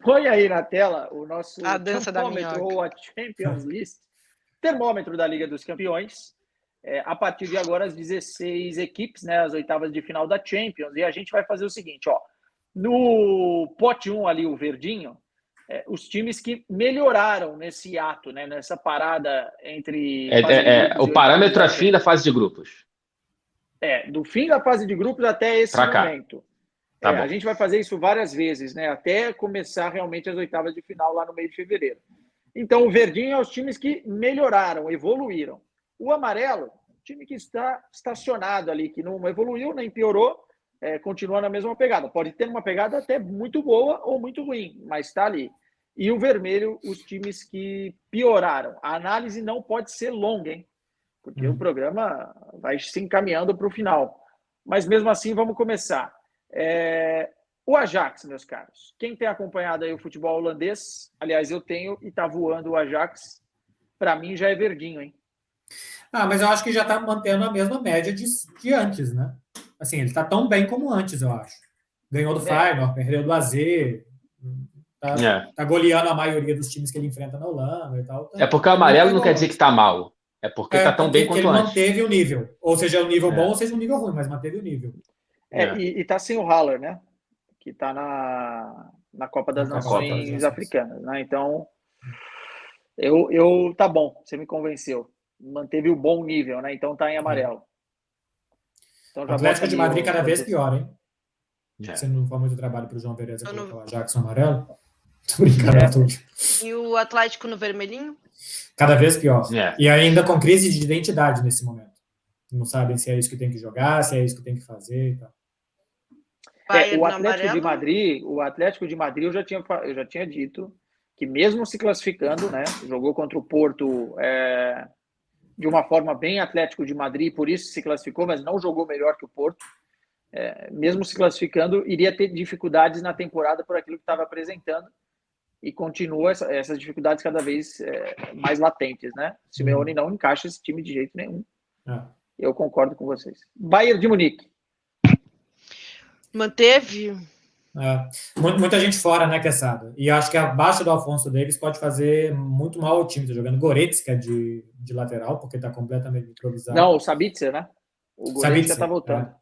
Põe aí na tela o nosso A dança da termômetro minhoca. ou a Champions List, termômetro da Liga dos Campeões. A partir de agora, as 16 equipes, né, as oitavas de final da Champions. E a gente vai fazer o seguinte, ó. No pote 1 ali, o verdinho, os times que melhoraram nesse ato, né, nessa parada entre fase de grupos O e oitavas parâmetro da é fim da Champions. fase de grupos. Do fim da fase de grupos até esse Pra cá. momento. Tá bom. A gente vai fazer isso várias vezes, né? Até começar realmente as oitavas de final lá no meio de fevereiro. Então, o verdinho é os times que melhoraram, evoluíram. O amarelo, time que está estacionado ali, que não evoluiu nem piorou, continua na mesma pegada. Pode ter uma pegada até muito boa ou muito ruim, mas está ali. E o vermelho, os times que pioraram. A análise não pode ser longa, hein? Porque o programa vai se encaminhando para o final. Mas mesmo assim, vamos começar. O Ajax, meus caros. Quem tem acompanhado aí o futebol holandês, aliás, eu tenho e tá voando o Ajax, para mim já é verdinho, hein? Mas eu acho que já tá mantendo a mesma média de antes, né? Assim, ele tá tão bem como antes, eu acho. Ganhou do Feyenoord, perdeu do AZ, tá goleando a maioria dos times que ele enfrenta na Holanda e tal. É porque o amarelo não quer dizer que tá mal. É porque tá tão bem quanto ele antes. Manteve o nível. Ou seja, o nível bom, ou seja, um nível ruim, mas manteve o nível. E tá sem o Haller, né? Que tá na Copa das Nações Africanas, né? Então, tá bom, você me convenceu. Manteve o bom nível, né? Então tá em amarelo. Então, o Atlético de Madrid cada vez pior, hein? Se não for muito trabalho pro João Perez colocar o Ajax no amarelo. Tô brincando. E o Atlético no vermelhinho? Cada vez pior. E ainda com crise de identidade nesse momento. Não sabem se é isso que tem que jogar, se é isso que tem que fazer e tal. O Atlético de Madrid eu já tinha dito que mesmo se classificando, né, jogou contra o Porto de uma forma bem Atlético de Madrid, por isso se classificou, mas não jogou melhor que o Porto. Mesmo se classificando, iria ter dificuldades na temporada por aquilo que estava apresentando e continua essas dificuldades cada vez mais latentes, né? Simeone não encaixa esse time de jeito nenhum. Eu concordo com vocês. Bayern de Munique. Manteve. Muita gente fora, né, Quesada? E acho que abaixo do Alfonso Davies pode fazer muito mal ao time. Tá jogando Goretzka de lateral, porque tá completamente improvisado. Não, o Sabitzer, né? O Goretzka tá voltando.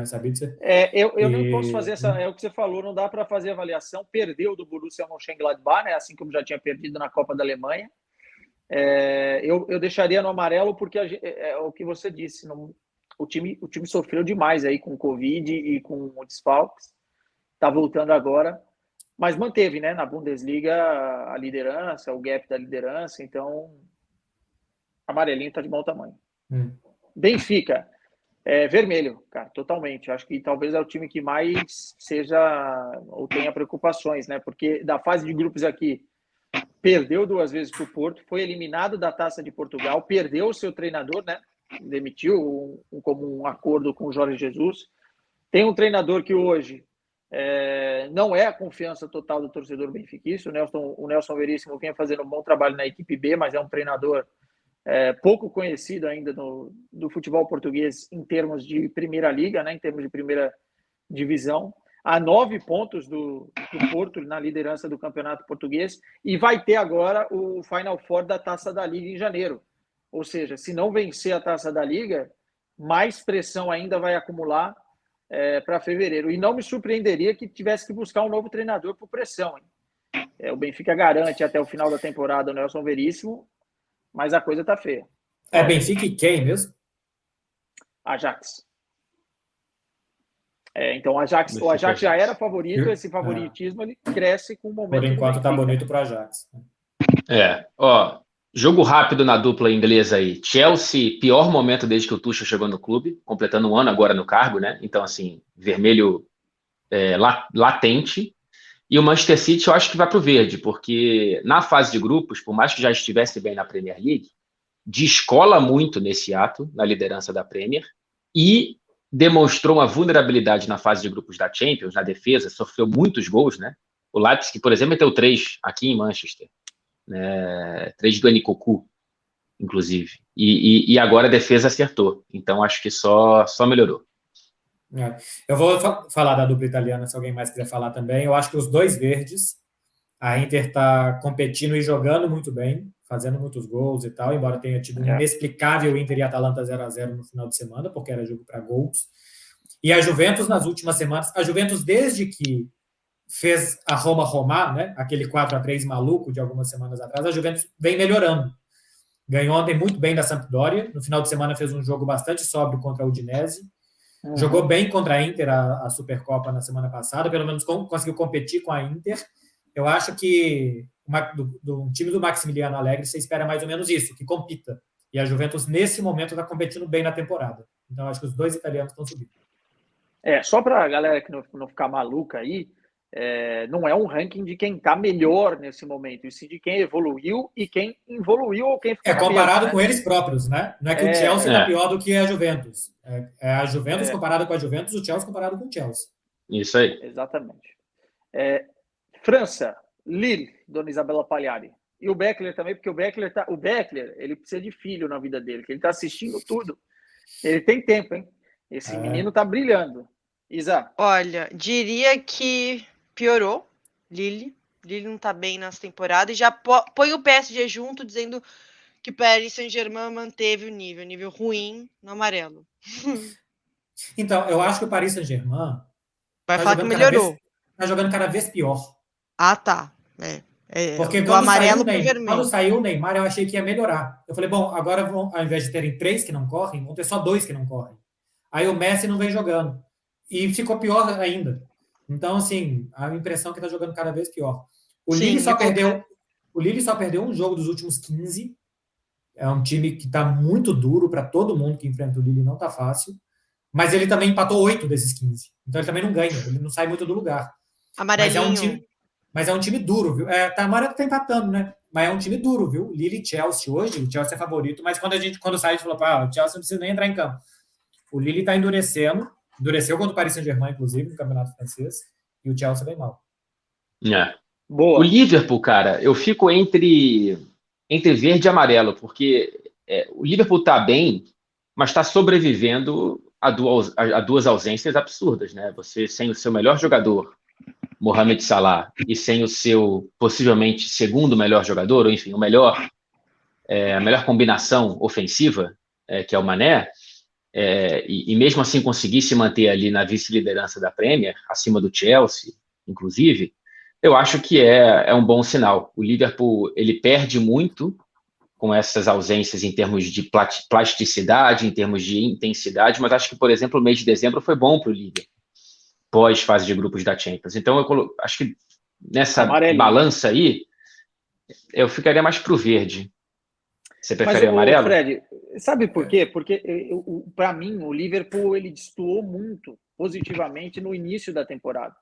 Sabitzer. Eu nem posso fazer é o que você falou, não dá para fazer avaliação. Perdeu do Borussia Mönchengladbach, né? Assim como já tinha perdido na Copa da Alemanha. Eu deixaria no amarelo porque é o que você disse. O time sofreu demais aí com o Covid e com o desfalques. Está voltando agora, mas manteve, né, na Bundesliga a liderança, o gap da liderança, então amarelinho está de bom tamanho. Benfica, vermelho, cara, totalmente. Acho que talvez é o time que mais ou tenha preocupações, né, porque da fase de grupos aqui, perdeu 2 vezes para o Porto, foi eliminado da Taça de Portugal, perdeu o seu treinador, né, demitiu como um acordo com o Jorge Jesus. Tem um treinador que hoje não é a confiança total do torcedor benfiquista. O Nelson Veríssimo vinha fazendo um bom trabalho na equipe B, mas é um treinador pouco conhecido ainda do futebol português em termos de primeira liga, né, em termos de primeira divisão. A 9 pontos do Porto na liderança do campeonato português e vai ter agora o Final Four da Taça da Liga em janeiro. Ou seja, se não vencer a Taça da Liga, mais pressão ainda vai acumular para fevereiro. E não me surpreenderia que tivesse que buscar um novo treinador por pressão. Hein? O Benfica garante até o final da temporada o Nelson Veríssimo, mas a coisa tá feia. Benfica e quem mesmo? Ajax. Então o Ajax já era favorito, esse favoritismo ele cresce com o momento. Por enquanto tá bonito para o Ajax. Jogo rápido na dupla inglesa aí. Chelsea, pior momento desde que o Tuchel chegou no clube, completando 1 ano agora no cargo, né? Então, assim, vermelho latente. E o Manchester City eu acho que vai pro verde, porque na fase de grupos, por mais que já estivesse bem na Premier League, descola muito nesse ato, na liderança da Premier, e demonstrou uma vulnerabilidade na fase de grupos da Champions, na defesa, sofreu muitos gols, né? O Leipzig, por exemplo, meteu 3 aqui em Manchester. 3 do Nkoku, inclusive. E agora a defesa acertou. Então, acho que só melhorou. Eu vou falar da dupla italiana, se alguém mais quiser falar também. Eu acho que os 2 verdes A Inter está competindo e jogando muito bem, fazendo muitos gols e tal, embora tenha tido um inexplicável Inter e Atalanta 0-0 no final de semana, porque era jogo para gols. E a Juventus, nas últimas semanas, a Juventus, desde que fez a Roma romar, né, aquele 4-3 maluco de algumas semanas atrás, a Juventus vem melhorando. Ganhou ontem muito bem da Sampdoria, no final de semana fez um jogo bastante sóbrio contra a Udinese, jogou bem contra a Inter, a Supercopa na semana passada, pelo menos conseguiu competir com a Inter. Eu acho que do time do Maximiliano Allegri você espera mais ou menos isso, que compita. E a Juventus, nesse momento, está competindo bem na temporada. Então, acho que os dois italianos estão subindo. Só para a galera que não ficar maluca aí, não é um ranking de quem está melhor nesse momento, e sim de quem evoluiu e quem involuiu ou quem ficou comparado com eles próprios, né? Não é que o Chelsea está pior do que a Juventus. É a Juventus comparada com a Juventus, o Chelsea comparado com o Chelsea. Isso aí. Exatamente. França, Lille, Dona Isabela Pagliari. E o Beckler também, porque o Beckler, ele precisa de filho na vida dele, que ele está assistindo tudo. Ele tem tempo, hein? Esse menino está brilhando. Isa? Olha, diria que piorou, Lille. Lille não está bem nessa temporada e já põe o PSG junto, dizendo que o Paris Saint-Germain manteve o nível ruim no amarelo. Então, eu acho que o Paris Saint-Germain vai falar que melhorou. Está jogando cada vez pior. Ah, tá. Porque do amarelo para o vermelho. Quando saiu o Neymar, eu achei que ia melhorar. Eu falei, bom, agora ao invés de terem 3 que não correm, vão ter só 2 que não correm. Aí o Messi não vem jogando. E ficou pior ainda. Então, assim, a impressão é que está jogando cada vez pior. O Lille só perdeu um jogo dos últimos 15. É um time que está muito duro para todo mundo que enfrenta o Lille, não está fácil. Mas ele também empatou 8 desses 15. Então ele também não ganha, ele não sai muito do lugar. Amarelinho. Mas é um time duro, viu? A Tamara tá empatando, né? Mas é um time duro, viu? Lille e Chelsea hoje, o Chelsea é favorito, mas quando sai, a gente falou, o Chelsea não precisa nem entrar em campo. O Lille tá endureceu contra o Paris Saint-Germain, inclusive, no Campeonato Francês, e o Chelsea vem mal. Boa. O Liverpool, cara, eu fico entre verde e amarelo, porque o Liverpool tá bem, mas está sobrevivendo a duas ausências absurdas, né? Você sem o seu melhor jogador, Mohamed Salah, e sem o seu possivelmente segundo melhor jogador, ou enfim, a melhor combinação ofensiva, que é o Mané, e mesmo assim conseguir se manter ali na vice-liderança da Premier, acima do Chelsea, inclusive, eu acho que é um bom sinal. O Liverpool, ele perde muito com essas ausências em termos de plasticidade, em termos de intensidade, mas acho que, por exemplo, o mês de dezembro foi bom para o Liverpool, pós-fase de grupos da Champions. Então, eu acho que nessa balança aí, eu ficaria mais pro verde. Você prefere amarelo? Fred, sabe por quê? Porque, para mim, o Liverpool ele destoou muito positivamente no início da temporada.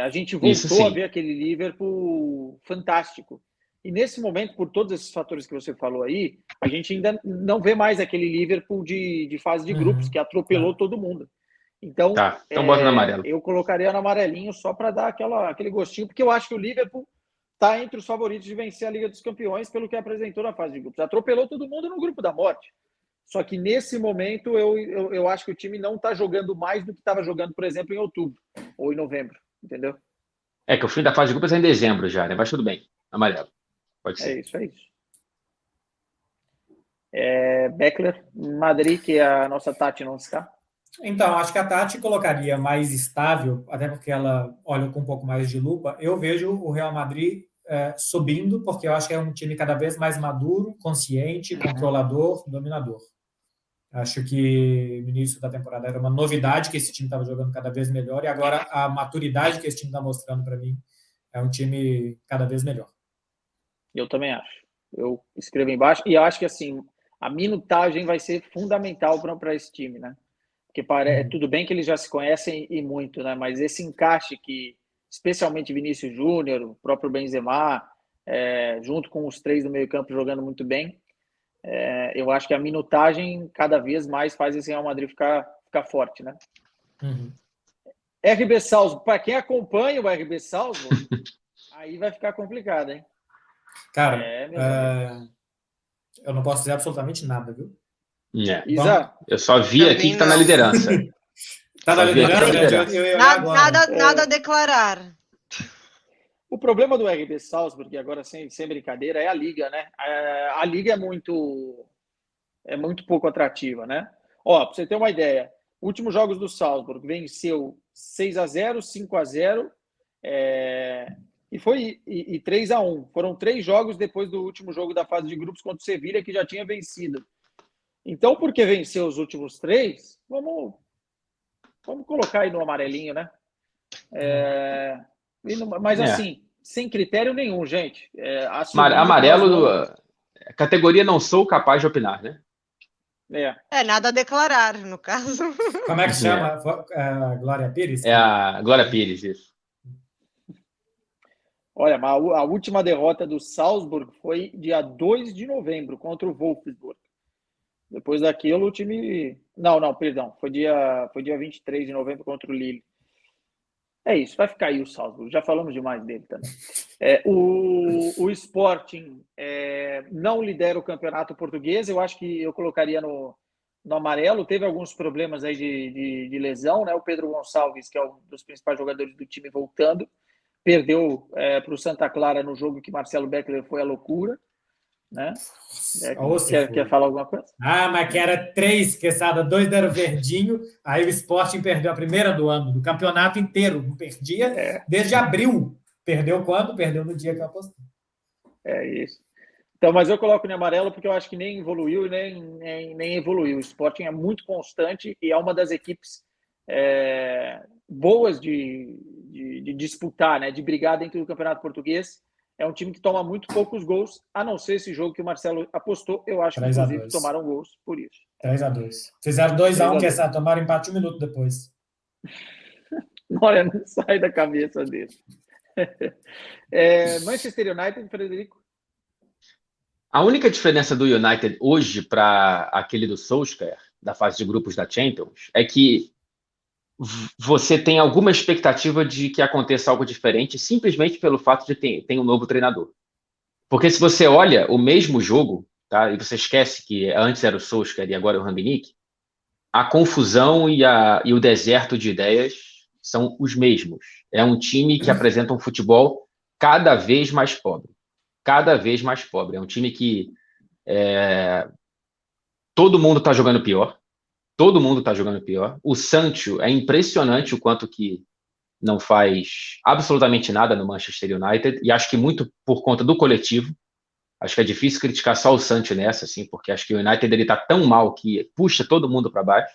A gente voltou a ver aquele Liverpool fantástico. E nesse momento, por todos esses fatores que você falou aí, a gente ainda não vê mais aquele Liverpool de fase de grupos, que atropelou todo mundo. Então, então bota no amarelo. Eu colocaria no amarelinho só para dar aquele gostinho, porque eu acho que o Liverpool está entre os favoritos de vencer a Liga dos Campeões pelo que apresentou na fase de grupos. Atropelou todo mundo no grupo da morte. Só que nesse momento eu acho que o time não está jogando mais do que estava jogando, por exemplo, em outubro ou em novembro, entendeu? Que o fim da fase de grupos é em dezembro já, né? Mas tudo bem, amarelo. Pode ser. É isso. Beckler, Madrid, que a nossa Tati não está. Então, acho que a Tati colocaria mais estável, até porque ela olha com um pouco mais de lupa. Eu vejo o Real Madrid subindo, porque eu acho que é um time cada vez mais maduro, consciente, controlador, dominador. Acho que no início da temporada era uma novidade que esse time estava jogando cada vez melhor, e agora a maturidade que esse time está mostrando para mim é um time cada vez melhor. Eu também acho. Eu escrevo embaixo, e acho que assim, a minutagem vai ser fundamental para esse time, né? Porque tudo bem que eles já se conhecem e muito, né? Mas esse encaixe que, especialmente Vinícius Júnior, o próprio Benzema, junto com os 3 do meio-campo jogando muito bem, eu acho que a minutagem cada vez mais faz esse Real Madrid ficar forte, né? RB Salzburg, para quem acompanha o RB Salzburg, aí vai ficar complicado, hein? Cara, eu não posso dizer absolutamente nada, viu? Isa, eu só vi aqui que tá na liderança. Tá na liderança? Nada a declarar. O problema do RB Salzburg, agora sem brincadeira, é a Liga, né? A Liga é muito pouco atrativa, né? Ó, para você ter uma ideia, últimos jogos do Salzburg, venceu 6-0, 5-0 e 3-1. Foram 3 jogos depois do último jogo da fase de grupos contra o Sevilha, que já tinha vencido. Então, porque venceu os últimos 3, vamos colocar aí no amarelinho, né? Mas assim, sem critério nenhum, gente. Amarelo, categoria não sou capaz de opinar, né? Nada a declarar, no caso. Como é que chama? A Glória Pires? É a Glória Pires, isso. Olha, a última derrota do Salzburg foi dia 2 de novembro contra o Wolfsburg. Depois daquilo, o time... Não, perdão. Foi dia 23 de novembro contra o Lille. É isso, vai ficar aí o Salzburg. Já falamos demais dele também. O Sporting não lidera o campeonato português. Eu acho que eu colocaria no amarelo. Teve alguns problemas aí de lesão, né? O Pedro Gonçalves, que é um dos principais jogadores do time, voltando. Perdeu para o Santa Clara no jogo que Marcelo Beckler foi a loucura. Né? Quer falar alguma coisa? Mas que era 3, quesada, 2 deram verdinho, aí o Sporting perdeu a primeira do ano, do campeonato inteiro, não perdia desde abril. Perdeu quando? Perdeu no dia que eu apostei. É isso. Então, mas eu coloco no amarelo porque eu acho que nem evoluiu nem evoluiu. O Sporting é muito constante e é uma das equipes boas de disputar, né? De brigar dentro do Campeonato Português. É um time que toma muito poucos gols, a não ser esse jogo que o Marcelo apostou. Eu acho que, inclusive, tomaram gols por isso. 3-2. Fizeram 2-1, que essa tomaram empate 1 minuto depois. Olha, não sai da cabeça dele. Manchester United, Frederico? A única diferença do United hoje para aquele do Solskjaer, da fase de grupos da Champions, é que você tem alguma expectativa de que aconteça algo diferente simplesmente pelo fato de ter um novo treinador. Porque se você olha o mesmo jogo, tá, e você esquece que antes era o Solskjaer e agora é o Rangnick, a confusão e o deserto de ideias são os mesmos. É um time que apresenta um futebol cada vez mais pobre. Cada vez mais pobre. É um time que todo mundo está jogando pior. Todo mundo está jogando pior. O Sancho é impressionante o quanto que não faz absolutamente nada no Manchester United, e acho que muito por conta do coletivo. Acho que é difícil criticar só o Sancho nessa, assim, porque acho que o United está tão mal que puxa todo mundo para baixo.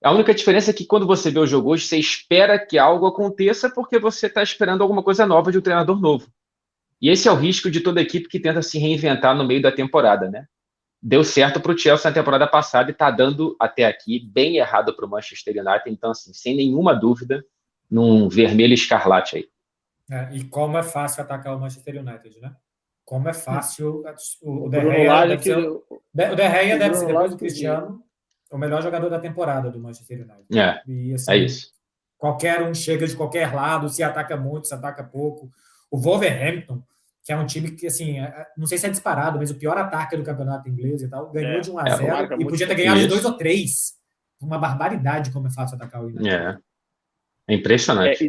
A única diferença é que quando você vê o jogo hoje, você espera que algo aconteça porque você está esperando alguma coisa nova de um treinador novo. E esse é o risco de toda equipe que tenta se reinventar no meio da temporada, né? Deu certo para o Chelsea na temporada passada e está dando até aqui bem errado para o Manchester United. Então, assim, sem nenhuma dúvida, num vermelho escarlate aí. E como é fácil atacar o Manchester United, né? Como é fácil. O De Gea deve ser, depois do Cristiano, o melhor jogador da temporada do Manchester United. E, assim, é isso. Qualquer um chega de qualquer lado, se ataca muito, se ataca pouco. O Wolverhampton, que é um time que, assim, não sei se é disparado, mas o pior ataque do campeonato inglês e tal, ganhou de 1-0 e podia ter ganhado de 2 ou 3. Uma barbaridade como é fácil atacar o United. É impressionante.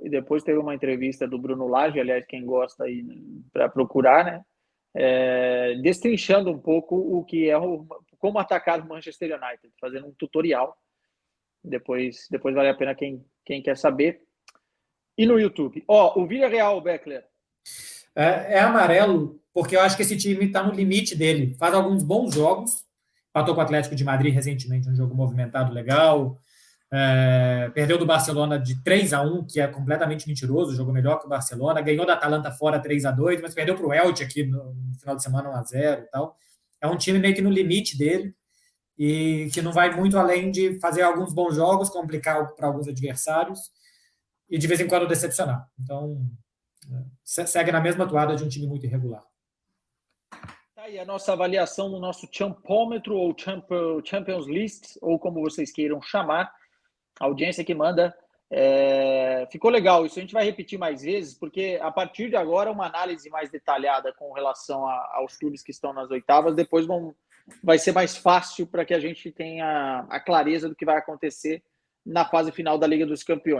E depois teve uma entrevista do Bruno Lage, aliás, quem gosta aí para procurar, né? Destrinchando um pouco o que é como atacar o Manchester United, fazendo um tutorial. Depois vale a pena quem quer saber. E no YouTube. O Villarreal, Beckler. É amarelo, porque eu acho que esse time está no limite dele. Faz alguns bons jogos. Empatou com o Atlético de Madrid recentemente, um jogo movimentado legal. Perdeu do Barcelona de 3-1, que é completamente mentiroso, jogou melhor que o Barcelona. Ganhou da Atalanta fora 3-2, mas perdeu para o Elche aqui no final de semana 1-0 e tal. É um time meio que no limite dele e que não vai muito além de fazer alguns bons jogos, complicar para alguns adversários e de vez em quando decepcionar. Então, segue na mesma toada de um time muito irregular. E a nossa avaliação no nosso Champômetro ou Champions List, ou como vocês queiram chamar, a audiência que manda. Ficou legal, isso a gente vai repetir mais vezes, porque a partir de agora uma análise mais detalhada com relação aos clubes que estão nas oitavas, depois vai ser mais fácil para que a gente tenha a clareza do que vai acontecer na fase final da Liga dos Campeões.